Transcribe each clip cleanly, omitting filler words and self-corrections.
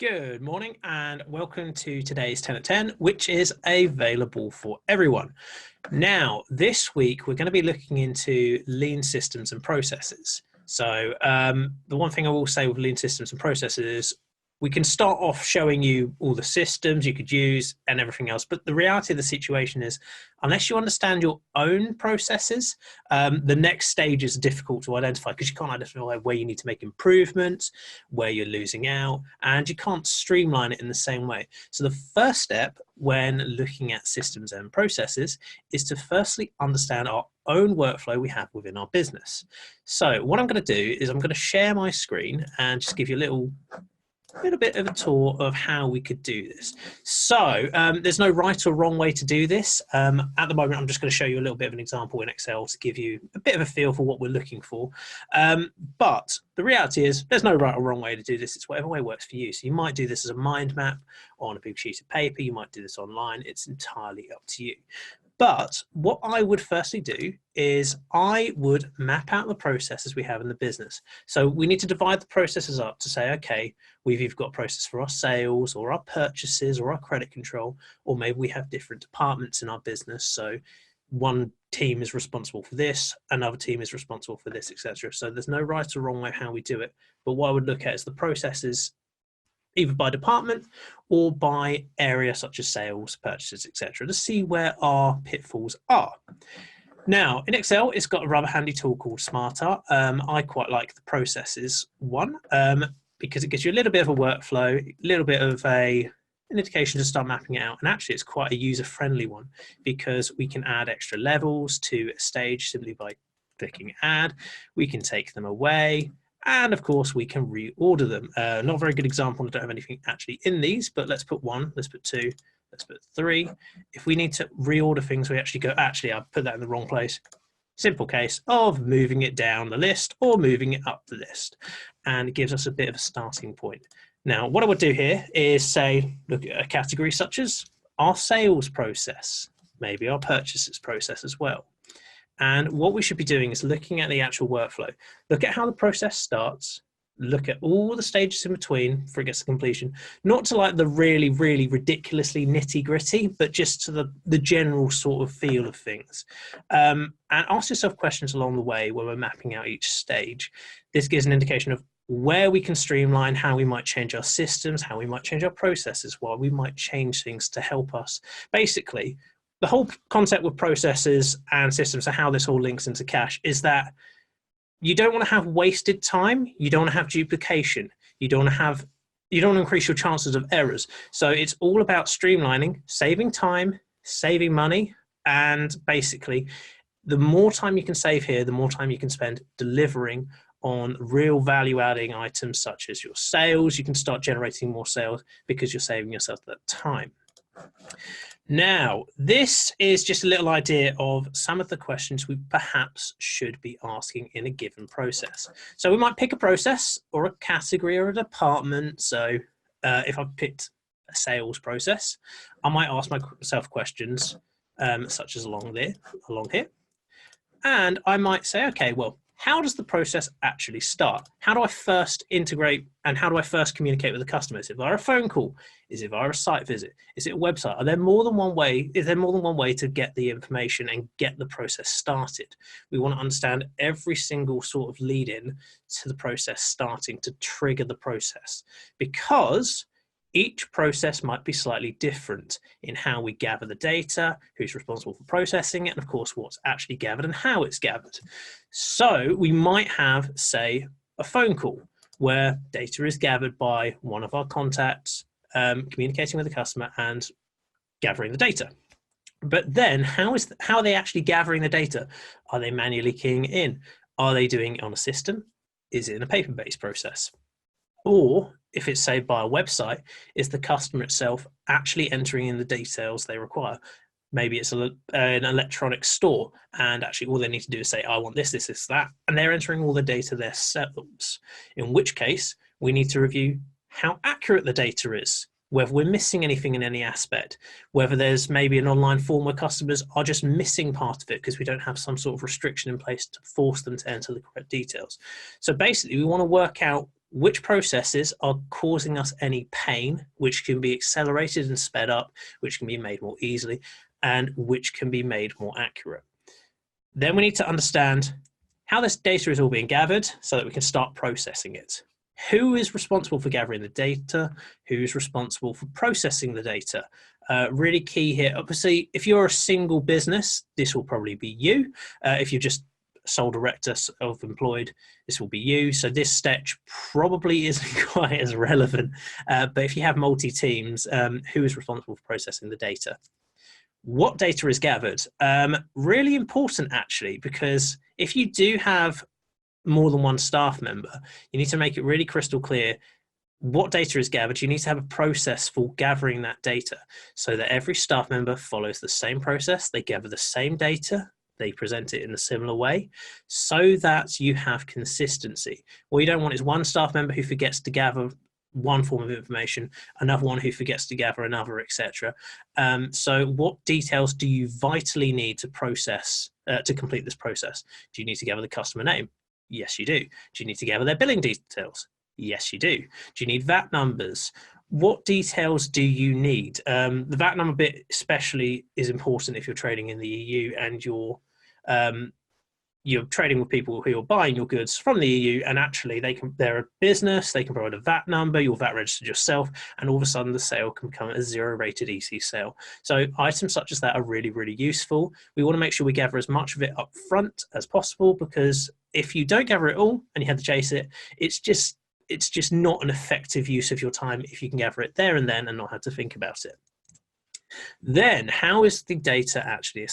Good morning and welcome to today's 10 at 10, which is available for everyone. Now, this week, we're going to be looking into lean systems and processes. So the one thing I will say with lean systems and processes is we can start off showing you all the systems you could use and everything else. But the reality of the situation is, unless you understand your own processes, the next stage is difficult to identify because you can't identify where you need to make improvements, where you're losing out, and you can't streamline it in the same way. So the first step when looking at systems and processes is to firstly understand our own workflow we have within our business. So what I'm going to do is I'm going to share my screen and just give you a little bit of a tour of how we could do this. So there's no right or wrong way to do this. At the moment, I'm just going to show you a little bit of an example in Excel to give you a bit of a feel for what we're looking for. But the reality is there's no right or wrong way to do this. It's whatever way works for you. So you might do this as a mind map on a big sheet of paper. You might do this online. It's entirely up to you. But what I would firstly do is I would map out the processes we have in the business. So we need to divide the processes up to say, okay, we've either got a process for our sales or our purchases or our credit control, or maybe we have different departments in our business. So one team is responsible for this, another team is responsible for this, etc. So there's no right or wrong way how we do it. But what I would look at is the processes either by department or by area such as sales, purchases, etc., to see where our pitfalls are. Now, in Excel, it's got a rather handy tool called Smarter. I quite like the processes one because it gives you a little bit of a workflow, a little bit of an indication to start mapping it out. And actually, it's quite a user-friendly one because we can add extra levels to a stage simply by clicking Add. We can take them away. And of course, we can reorder them. Not a very good example. I don't have anything actually in these, but let's put 1, let's put 2, let's put 3. If we need to reorder things, we actually go, actually, I put that in the wrong place. Simple case of moving it down the list or moving it up the list. And it gives us a bit of a starting point. Now, what I would do here is say, look at a category such as our sales process, maybe our purchases process as well. And what we should be doing is looking at the actual workflow. Look at how the process starts. Look at all the stages in between for it gets to completion. Not to like the really, really ridiculously nitty gritty, but just to the general sort of feel of things. And ask yourself questions along the way when we're mapping out each stage. This gives an indication of where we can streamline, how we might change our systems, how we might change our processes, why we might change things to help us. Basically, the whole concept with processes and systems and how this all links into cash is that you don't want to have wasted time. You don't want to have duplication. You don't want to increase your chances of errors. So it's all about streamlining, saving time, saving money. And basically, the more time you can save here, the more time you can spend delivering on real value adding items such as your sales. You can start generating more sales because you're saving yourself that time. Now, this is just a little idea of some of the questions we perhaps should be asking in a given process. So we might pick a process or a category or a department. So if I picked a sales process, I might ask myself questions such as along here. And I might say, okay, well, how does the process actually start? How do I first integrate and how do I first communicate with the customer? Is it via a phone call? Is it via a site visit? Is it a website? Are there more than one way? Is there more than one way to get the information and get the process started? We want to understand every single sort of lead in to the process starting to trigger the process, because each process might be slightly different in how we gather the data, who's responsible for processing it, and of course, what's actually gathered and how it's gathered. So we might have, say, a phone call where data is gathered by one of our contacts, communicating with the customer and gathering the data. But then how are they actually gathering the data? Are they manually keying it in? Are they doing it on a system? Is it in a paper-based process? Or if it's saved by a website, is the customer itself actually entering in the details they require? Maybe it's an electronic store and actually all they need to do is say, I want this, this, this, that, and they're entering all the data themselves. In which case, we need to review how accurate the data is, whether we're missing anything in any aspect, whether there's maybe an online form where customers are just missing part of it because we don't have some sort of restriction in place to force them to enter the correct details. So basically, we want to work out which processes are causing us any pain, which can be accelerated and sped up, which can be made more easily, and which can be made more accurate. Then we need to understand how this data is all being gathered so that we can start processing it. Who is responsible for gathering the data? Who's responsible for processing the data? Really key here. Obviously, if you're a single business, this will probably be you. If you're just sole director, self-employed, this will be you. So this stage probably isn't quite as relevant. But if you have multi-teams, who is responsible for processing the data? What data is gathered? Really important, actually, because if you do have more than one staff member, you need to make it really crystal clear what data is gathered. You need to have a process for gathering that data so that every staff member follows the same process. They gather the same data. They present it in a similar way so that you have consistency. What you don't want is one staff member who forgets to gather one form of information, another one who forgets to gather another, etc. So what details do you vitally need to process, to complete this process? Do you need to gather the customer name? Yes, you do. Do you need to gather their billing details? Yes, you do. Do you need VAT numbers? What details do you need? The VAT number bit especially is important if you're trading in the EU and you're trading with people who are buying your goods from the EU, and actually they're a business, they can provide a VAT number, you're VAT registered yourself, and all of a sudden the sale can become a zero-rated EC sale. So items such as that are really, really useful. We want to make sure we gather as much of it up front as possible, because if you don't gather it all and you have to chase it, it's just not an effective use of your time if you can gather it there and then and not have to think about it. Then how is the data actually,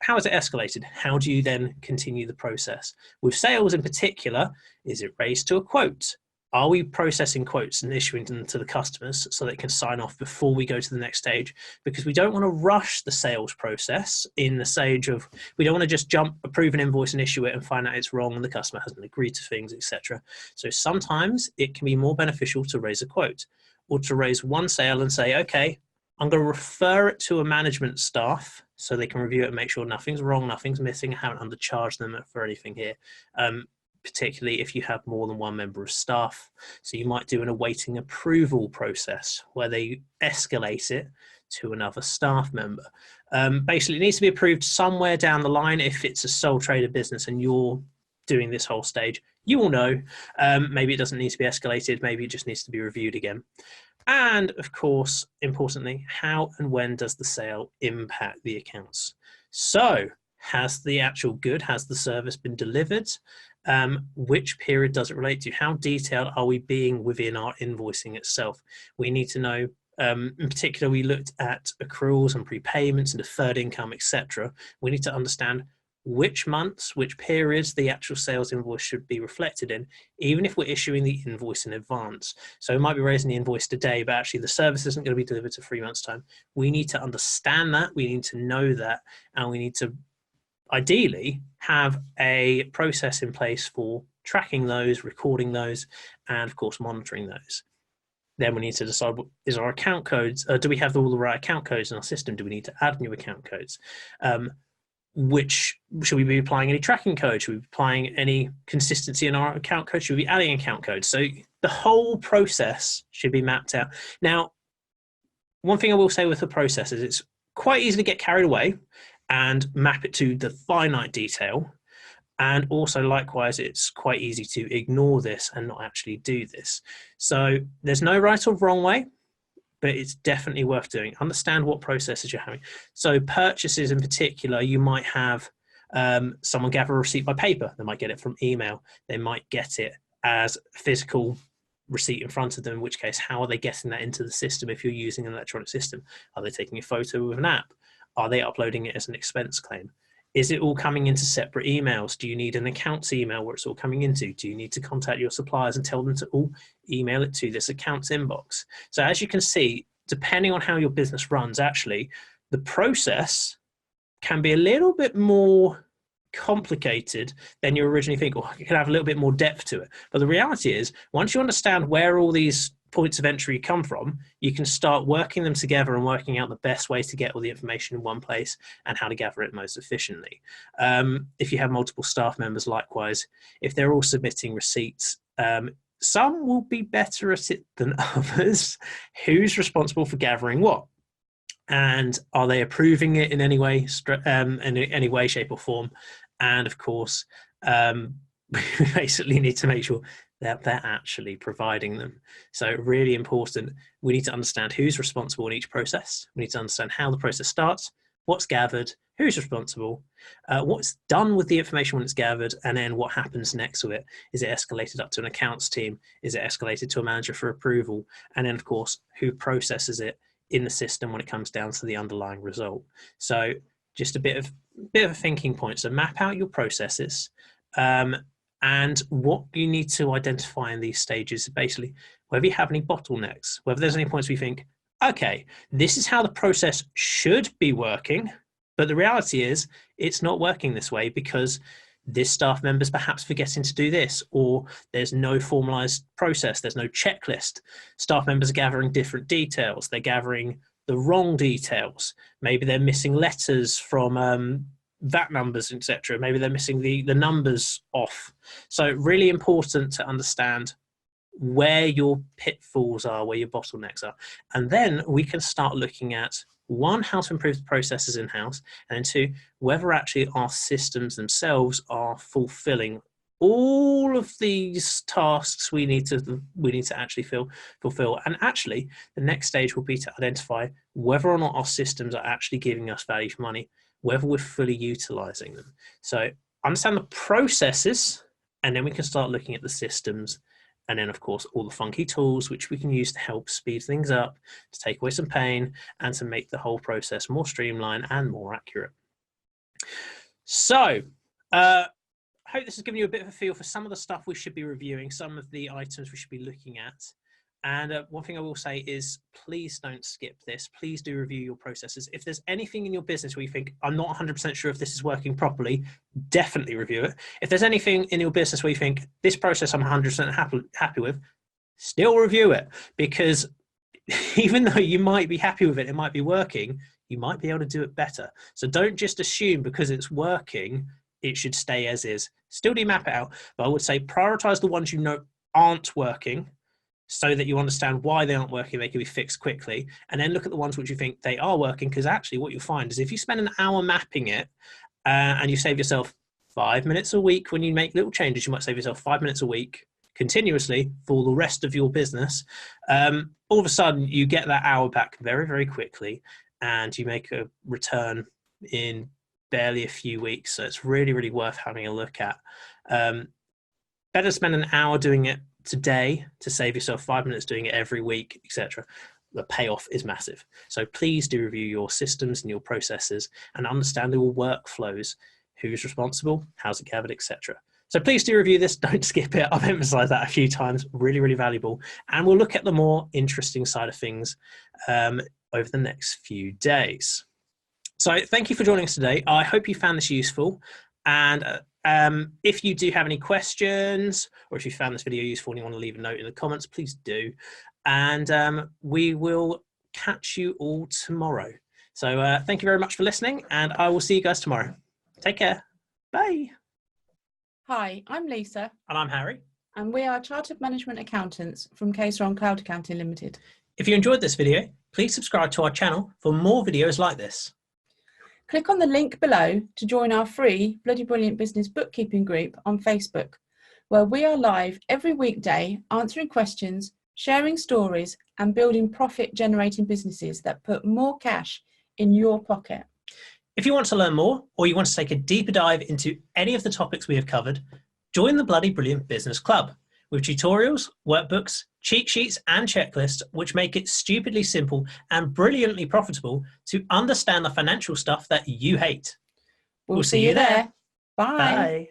how is it escalated? How do you then continue the process? With sales in particular, is it raised to a quote? Are we processing quotes and issuing them to the customers so they can sign off before we go to the next stage? Because we don't want to rush the sales process in the stage of, we don't want to just approve an invoice and issue it and find out it's wrong and the customer hasn't agreed to things, etc. So sometimes it can be more beneficial to raise a quote or to raise one sale and say, okay, I'm going to refer it to a management staff so they can review it and make sure nothing's wrong, nothing's missing, I haven't undercharged them for anything here. Particularly if you have more than one member of staff. So you might do an awaiting approval process where they escalate it to another staff member. Basically, it needs to be approved somewhere down the line. If it's a sole trader business and you're doing this whole stage, you will know. Maybe it doesn't need to be escalated. Maybe it just needs to be reviewed again. And of course, importantly, how and when does the sale impact the accounts? So has the actual good, has the service been delivered? Which period does it relate to? How detailed are we being within our invoicing itself? We need to know, in particular, we looked at accruals and prepayments and deferred income, etc. We need to understand which months, which periods the actual sales invoice should be reflected in, even if we're issuing the invoice in advance. So we might be raising the invoice today, but actually the service isn't going to be delivered to 3 months' time. We need to understand that, we need to know that, and we need to ideally have a process in place for tracking those, recording those, and of course monitoring those. Then we need to decide, is our account codes, do we have all the right account codes in our system? Do we need to add new account codes? Which should we be applying any tracking code? Should we be applying any consistency in our account code? Should we be adding account codes? So the whole process should be mapped out. Now, one thing I will say with the process is it's quite easy to get carried away and map it to the finite detail. And also likewise, it's quite easy to ignore this and not actually do this. So there's no right or wrong way, but it's definitely worth doing. Understand what processes you're having. So purchases in particular, you might have someone gather a receipt by paper. They might get it from email. They might get it as physical receipt in front of them, in which case, how are they getting that into the system if you're using an electronic system? Are they taking a photo with an app? Are they uploading it as an expense claim? Is it all coming into separate emails? Do you need an accounts email where it's all coming into? Do you need to contact your suppliers and tell them to all email it to this accounts inbox? So as you can see, depending on how your business runs, actually, the process can be a little bit more complicated than you originally think, or it can have a little bit more depth to it. But the reality is, once you understand where all these points of entry come from, you can start working them together and working out the best way to get all the information in one place and how to gather it most efficiently. If you have multiple staff members, likewise, if they're all submitting receipts, some will be better at it than others. Who's responsible for gathering what? And are they approving it in any way, shape or form? And of course, we basically need to make sure that they're actually providing them. So really important, we need to understand who's responsible in each process. We need to understand how the process starts, what's gathered, who's responsible, what's done with the information when it's gathered, and then what happens next with it. Is it escalated up to an accounts team? Is it escalated to a manager for approval? And then, of course, who processes it in the system when it comes down to the underlying result. So just a bit of a thinking point. So map out your processes, and what you need to identify in these stages, basically, whether you have any bottlenecks, whether there's any points where you think, okay, this is how the process should be working, but the reality is it's not working this way because this staff member's perhaps forgetting to do this, or there's no formalized process, there's no checklist. Staff members are gathering different details, they're gathering the wrong details. Maybe they're missing letters from VAT numbers, etc. Maybe they're missing the numbers off. So really important to understand where your pitfalls are, where your bottlenecks are. And then we can start looking at, one, how to improve the processes in-house, and then two, whether actually our systems themselves are fulfilling all of these tasks we need to actually fulfill. And actually, the next stage will be to identify whether or not our systems are actually giving us value for money, whether we're fully utilizing them. So understand the processes, and then we can start looking at the systems. And then, of course, all the funky tools which we can use to help speed things up, to take away some pain, and to make the whole process more streamlined and more accurate. So, I hope this has given you a bit of a feel for some of the stuff we should be reviewing, some of the items we should be looking at. And one thing I will say is, please don't skip this. Please do review your processes. If there's anything in your business where you think, I'm not 100% sure if this is working properly, definitely review it. If there's anything in your business where you think, this process I'm 100% happy with, still review it. Because even though you might be happy with it, it might be working, you might be able to do it better. So don't just assume because it's working, it should stay as is. Still do map it out, but I would say prioritize the ones you know aren't working, so that you understand why they aren't working, they can be fixed quickly, and then look at the ones which you think they are working, because actually what you'll find is if you spend an hour mapping it and you save yourself 5 minutes a week when you make little changes, you might save yourself 5 minutes a week continuously for the rest of your business. All of a sudden you get that hour back very, very quickly, and you make a return in barely a few weeks. So it's really, really worth having a look at. Better spend an hour doing it today to save yourself 5 minutes doing it every week, etc. The payoff is massive. So please do review your systems and your processes and understand your workflows, who's responsible, how's it gathered, etc. So please do review this. Don't skip it. I've emphasized that a few times. Really, really valuable. And we'll look at the more interesting side of things over the next few days. So thank you for joining us today. I hope you found this useful. And if you do have any questions, or if you found this video useful and you want to leave a note in the comments, please do. And we will catch you all tomorrow. So thank you very much for listening, and I will see you guys tomorrow. Take care. Bye. Hi, I'm Lisa. And I'm Harry. And we are Chartered Management Accountants from Caseron Cloud Accounting Limited. If you enjoyed this video, please subscribe to our channel for more videos like this. Click on the link below to join our free Bloody Brilliant Business Bookkeeping group on Facebook, where we are live every weekday answering questions, sharing stories, and building profit-generating businesses that put more cash in your pocket. If you want to learn more, or you want to take a deeper dive into any of the topics we have covered, join the Bloody Brilliant Business Club with tutorials, workbooks, cheat sheets, and checklists which make it stupidly simple and brilliantly profitable to understand the financial stuff that you hate. We'll see you there. Bye. Bye.